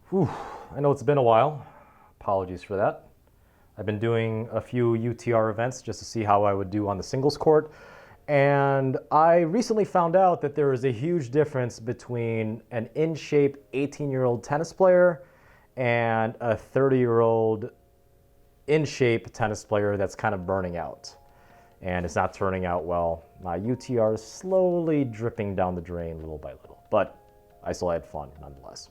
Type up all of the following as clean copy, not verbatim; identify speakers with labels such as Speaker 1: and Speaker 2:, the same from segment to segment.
Speaker 1: Whew, I know it's been a while. Apologies for that. I've been doing a few UTR events just to see how I would do on the singles court. And I recently found out that there is a huge difference between an in-shape 18-year-old tennis player and a 30-year-old in-shape tennis player that's kind of burning out. And it's not turning out well. My UTR is slowly dripping down the drain little by little, but I still had fun nonetheless.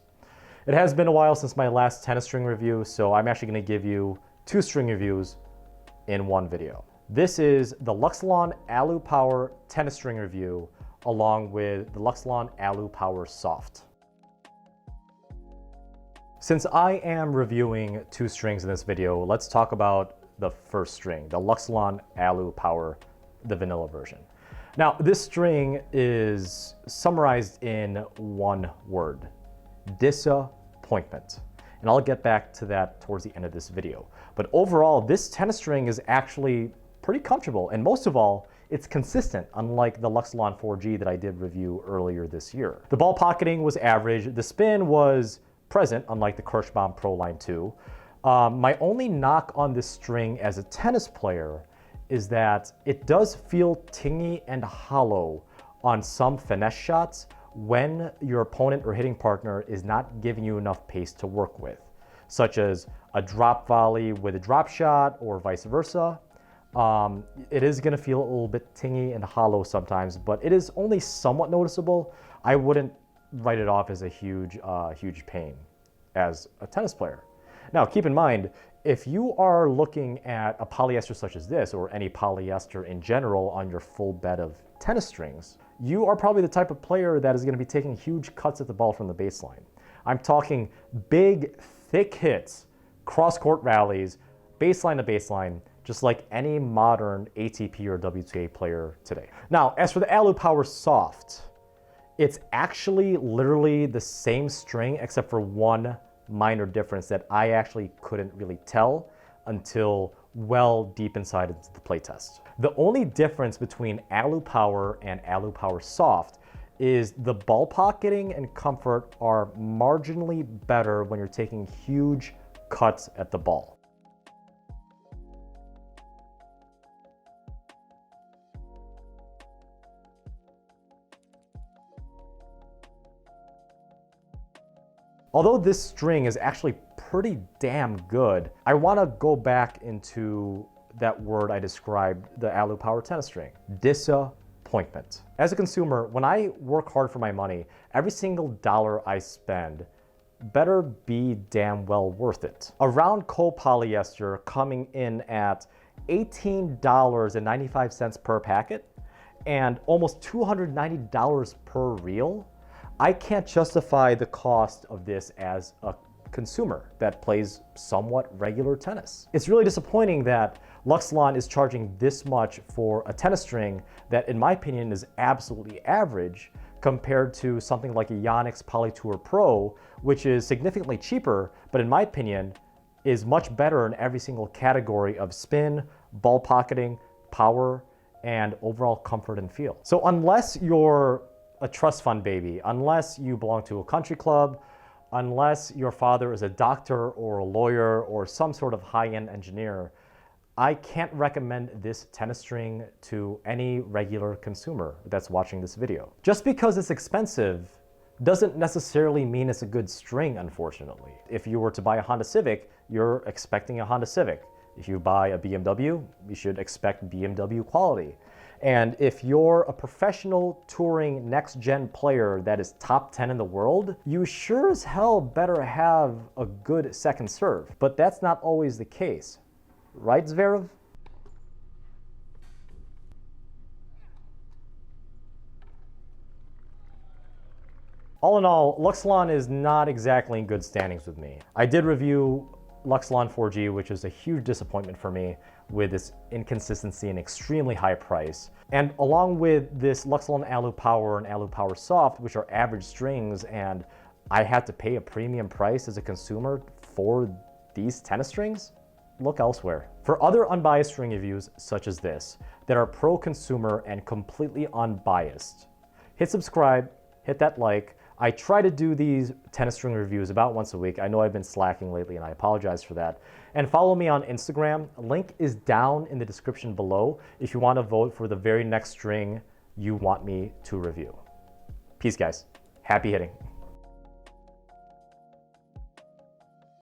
Speaker 1: It has been a while since my last tennis string review, so I'm actually going to give you 2 string reviews in one video. This is the Luxilon Alu Power tennis string review along with the Luxilon Alu Power Soft. Since I am reviewing 2 strings in this video, let's talk about the first string, the Luxilon Alu Power, the vanilla version. Now, this string is summarized in one word: disappointment. And I'll get back to that towards the end of this video. But overall, this tennis string is actually pretty comfortable. And most of all, it's consistent, unlike the Luxilon 4G that I did review earlier this year. The ball pocketing was average. The spin was present, unlike the Kirschbaum Pro Line 2. My only knock on this string as a tennis player is that it does feel tingy and hollow on some finesse shots when your opponent or hitting partner is not giving you enough pace to work with, such as a drop volley with a drop shot or vice versa. It is going to feel a little bit tingy and hollow sometimes, but it is only somewhat noticeable. I wouldn't write it off as a huge pain as a tennis player. Now, keep in mind, if you are looking at a polyester such as this, or any polyester in general on your full bed of tennis strings, you are probably the type of player that is going to be taking huge cuts at the ball from the baseline. I'm talking big, thick hits, cross-court rallies, baseline to baseline, just like any modern ATP or WTA player today. Now, as for the Alu Power Soft, it's actually literally the same string except for one minor difference that I actually couldn't really tell until well deep inside into the playtest. The only difference between Alu Power and Alu Power Soft is the ball pocketing and comfort are marginally better when you're taking huge cuts at the ball. Although this string is actually pretty damn good, I want to go back into that word I described, the Alu Power tennis string: disappointment. As a consumer, when I work hard for my money, every single dollar I spend better be damn well worth it. A round copolyester coming in at $18.95 per packet and almost $290 per reel, I can't justify the cost of this as a consumer that plays somewhat regular tennis. It's really disappointing that Luxilon is charging this much for a tennis string that, in my opinion, is absolutely average compared to something like a Yonex Polytour Pro, which is significantly cheaper, but in my opinion, is much better in every single category of spin, ball pocketing, power, and overall comfort and feel. So unless you're a trust fund baby, unless you belong to a country club, unless your father is a doctor or a lawyer or some sort of high-end engineer, I can't recommend this tennis string to any regular consumer that's watching this video. Just because it's expensive doesn't necessarily mean it's a good string, unfortunately. If you were to buy a Honda Civic, you're expecting a Honda Civic. If you buy a BMW, you should expect BMW quality. And if you're a professional touring next-gen player that is top 10 in the world, you sure as hell better have a good second serve. But that's not always the case. Right, Zverev? All in all, Luxilon is not exactly in good standings with me. I did review Luxilon 4G, which is a huge disappointment for me with its inconsistency and extremely high price. And along with this Luxilon Alu Power and Alu Power Soft, which are average strings, and I had to pay a premium price as a consumer for these tennis strings, look elsewhere. For other unbiased string reviews such as this, that are pro-consumer and completely unbiased, hit subscribe, hit that like. I try to do these tennis string reviews about once a week. I know I've been slacking lately and I apologize for that. And follow me on Instagram. Link is down in the description below if you want to vote for the very next string you want me to review. Peace, guys. Happy hitting.